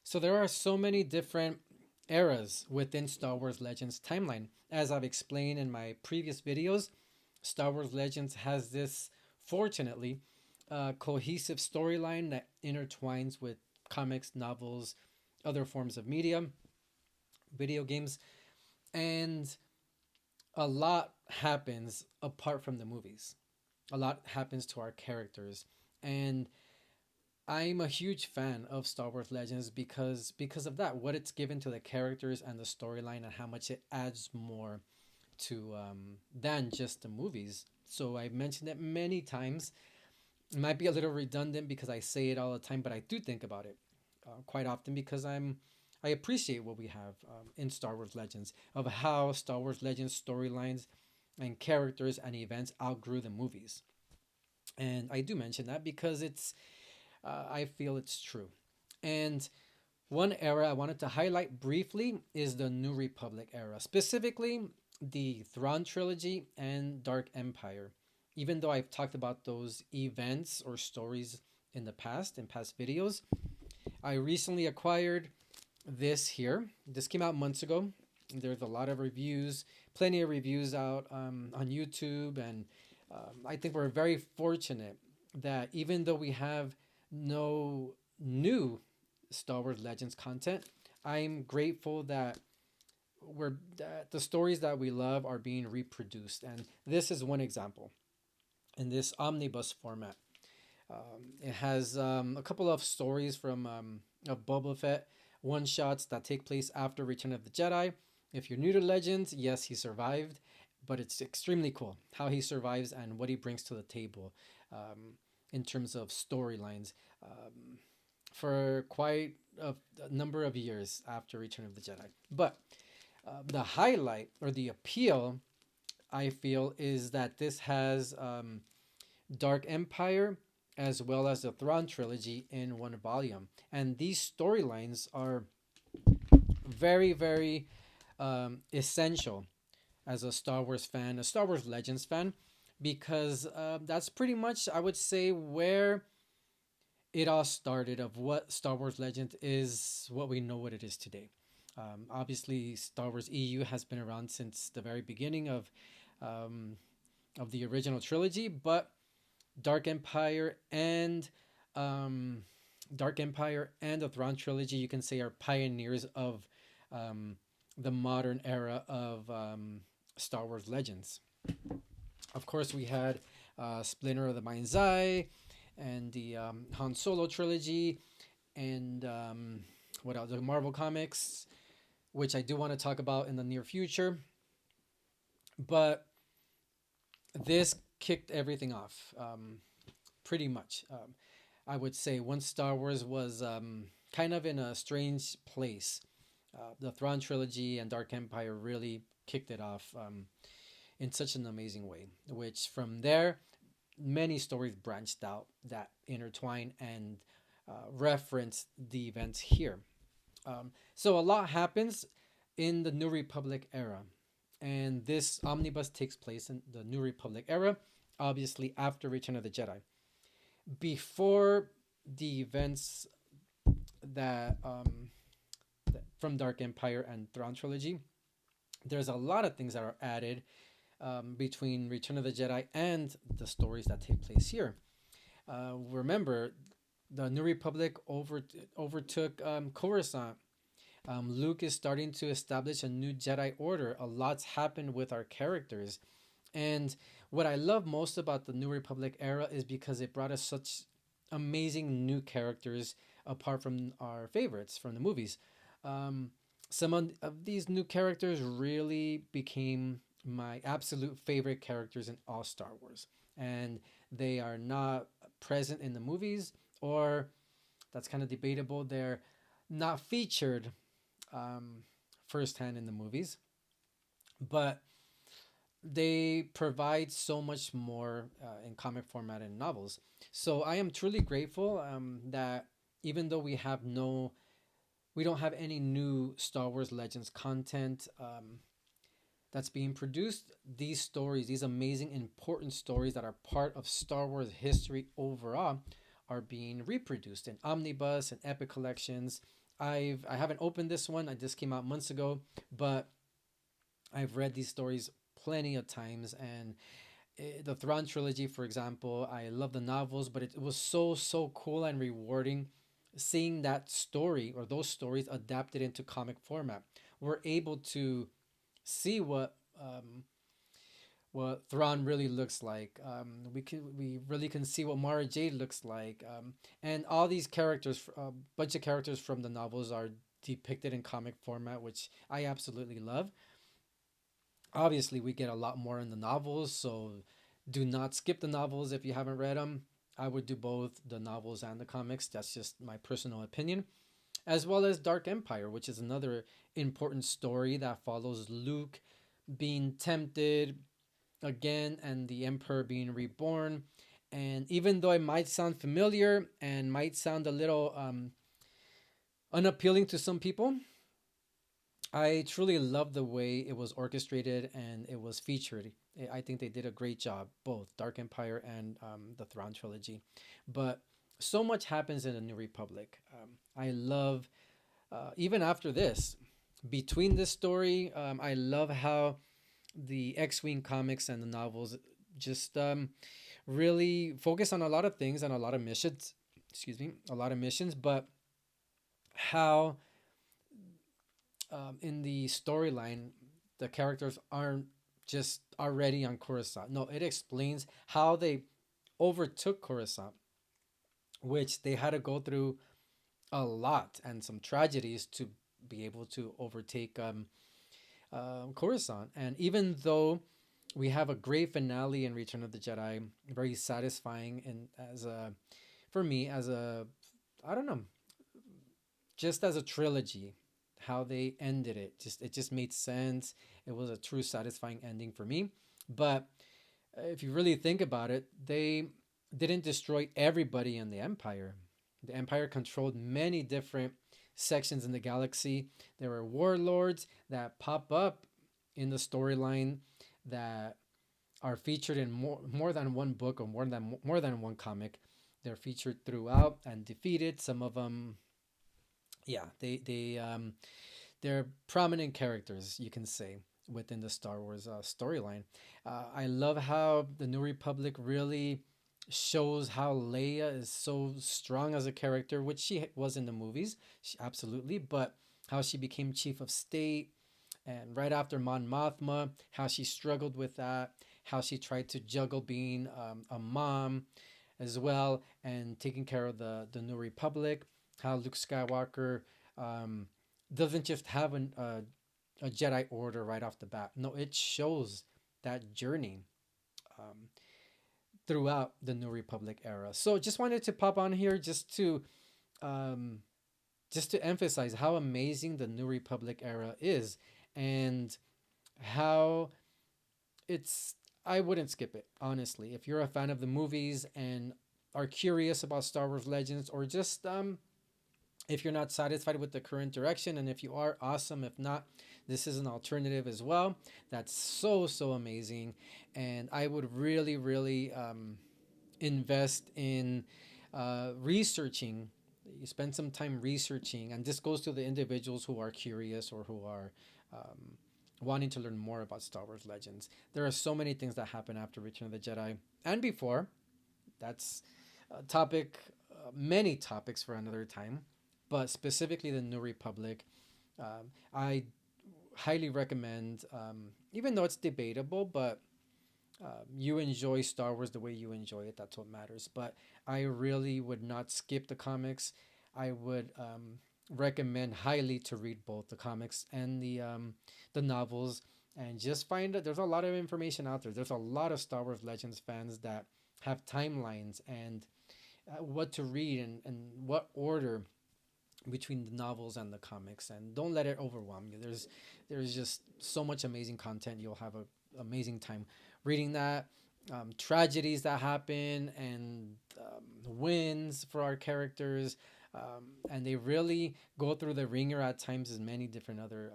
So there are so many different eras within Star Wars Legends timeline. As I've explained in my previous videos, Star Wars Legends has this, fortunately, cohesive storyline that intertwines with comics, novels, other forms of media, video games, and a lot happens apart from the movies. A lot happens to our characters, and I'm a huge fan of Star Wars Legends because of that, what it's given to the characters and the storyline, and how much it adds more to than just the movies. So I've mentioned it many times. It might be a little redundant because I say it all the time, but I do think about it quite often because I appreciate what we have in Star Wars Legends, of how Star Wars Legends storylines and characters and events outgrew the movies. And I do mention that because I feel it's true. And one era I wanted to highlight briefly is the New Republic era, specifically the Thrawn trilogy and Dark Empire. Even though I've talked about those events or stories in the past, in past videos, I recently acquired this here. This came out months ago. There's a lot of reviews, plenty of reviews out on YouTube, and I think we're very fortunate that even though we have no new Star Wars Legends content, I'm grateful that the stories that we love are being reproduced, and this is one example in this omnibus format. It has a couple of stories from of Boba Fett one shots that take place after Return of the Jedi. If you're new to Legends, yes, he survived, but it's extremely cool how he survives and what he brings to the table in terms of storylines for quite a number of years after Return of the Jedi. But the highlight or the appeal, I feel, is that this has Dark Empire as well as the Thrawn trilogy in one volume. And these storylines are very, very essential as a Star Wars fan, a Star Wars Legends fan, because that's pretty much, I would say, where it all started of what Star Wars Legends is, what we know what it is today. Obviously, Star Wars EU has been around since the very beginning um, of the original trilogy, but Dark Empire and um, Dark Empire and the Thrawn trilogy, you can say, are pioneers of um, the modern era of Star Wars Legends. Of course, we had Splinter of the Mind's Eye and the Han Solo trilogy, and what else? The Marvel Comics, which I do want to talk about in the near future. But this kicked everything off, pretty much. I would say once Star Wars was kind of in a strange place, the Thrawn trilogy and Dark Empire really kicked it off in such an amazing way. Which from there, many stories branched out that intertwine and reference the events here. So a lot happens in the New Republic era, and this omnibus takes place in the New Republic era, obviously after Return of the Jedi. Before the events that from Dark Empire and Thrawn trilogy, there's a lot of things that are added between Return of the Jedi and the stories that take place here. Remember, the New Republic overtook Coruscant. Luke is starting to establish a new Jedi Order. A lot's happened with our characters. And what I love most about the New Republic era is because it brought us such amazing new characters apart from our favorites from the movies. Um, some of these new characters really became my absolute favorite characters in all Star Wars. And they are not present in the movies, or that's kind of debatable. They're not featured um, firsthand in the movies, but they provide so much more in comic format and novels. So I am truly grateful that even though we don't have any new Star Wars Legends content that's being produced. These stories, these amazing, important stories that are part of Star Wars history overall, are being reproduced in omnibus and epic collections. I haven't opened this one. I just came out months ago, but I've read these stories plenty of times. And the Thrawn trilogy, for example, I love the novels, but it was so cool and rewarding seeing that story or those stories adapted into comic format. We're able to see what Thrawn really looks like. We really can see what Mara Jade looks like, and all these characters, a bunch of characters from the novels are depicted in comic format, which I absolutely love. Obviously, we get a lot more in the novels, so do not skip the novels if you haven't read them. I would do both the novels and the comics. That's just my personal opinion. As well as Dark Empire, which is another important story that follows Luke being tempted again and the Emperor being reborn. And even though it might sound familiar and might sound a little unappealing to some people, I truly love the way it was orchestrated and it was featured. I think they did a great job, both Dark Empire and the Thrawn trilogy. But so much happens in the New Republic. I love, even after this, between this story, I love how the X-Wing comics and the novels just really focus on a lot of things and a lot of missions. Excuse me, a lot of missions, but how in the storyline the characters aren't just already on Coruscant. No, it explains how they overtook Coruscant, which they had to go through a lot and some tragedies to be able to overtake Coruscant. And even though we have a great finale in Return of the Jedi, very satisfying, and as a for me as a I don't know, just as a trilogy, how they ended it just made sense. It was a true satisfying ending for me. But if you really think about it, they didn't destroy everybody in the Empire. The Empire controlled many different sections in the galaxy. There were warlords that pop up in the storyline that are featured in more than one book or more than one comic. They're featured throughout and defeated. Some of them, yeah, they're prominent characters, you can say, within the Star Wars storyline. I love how the New Republic really shows how Leia is so strong as a character, which she was in the movies, absolutely, but how she became chief of state, and right after Mon Mothma, how she struggled with that, how she tried to juggle being a mom as well and taking care of the New Republic, how Luke Skywalker um, doesn't just have a Jedi Order right off the bat. No, it shows that journey um, throughout the New Republic era. So just wanted to pop on here um, just to emphasize how amazing the New Republic era is and how it's I wouldn't skip it, honestly. If you're a fan of the movies and are curious about Star Wars Legends, or just if you're not satisfied with the current direction, and if you are, awesome. If not, this is an alternative as well. That's so amazing, and I would really invest in researching. You spend some time researching, and this goes to the individuals who are curious or who are um, wanting to learn more about Star Wars Legends. There are so many things that happen after Return of the Jedi and before. That's a topic, many topics for another time, but specifically the New Republic. I highly recommend, even though it's debatable, but you enjoy Star Wars the way you enjoy it. That's what matters. But I really would not skip the comics. I would recommend highly to read both the comics and the novels, and just find that there's a lot of information out there. There's a lot of Star Wars Legends fans that have timelines and what to read and what order between the novels and the comics, and don't let it overwhelm you. There's just so much amazing content. You'll have an amazing time reading that. Tragedies that happen and wins for our characters, and they really go through the ringer at times as many different other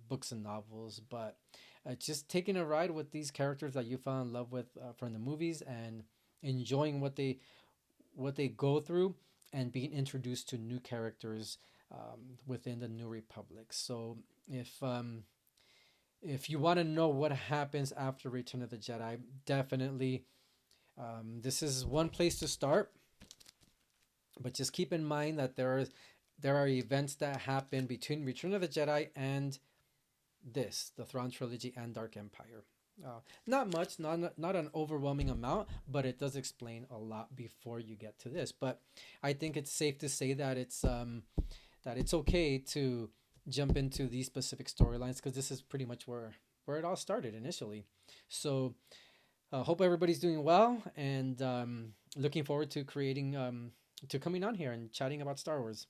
books and novels. But just taking a ride with these characters that you fell in love with from the movies, and enjoying what they go through, and being introduced to new characters within the New Republic. So if you want to know what happens after Return of the Jedi, definitely this is one place to start. But just keep in mind that there are events that happen between Return of the Jedi and the Thrawn trilogy and Dark Empire. Not much, not an overwhelming amount, but it does explain a lot before you get to this. But I think it's safe to say that it's okay to jump into these specific storylines because this is pretty much where it all started initially. So hope everybody's doing well, and looking forward to creating to coming on here and chatting about Star Wars.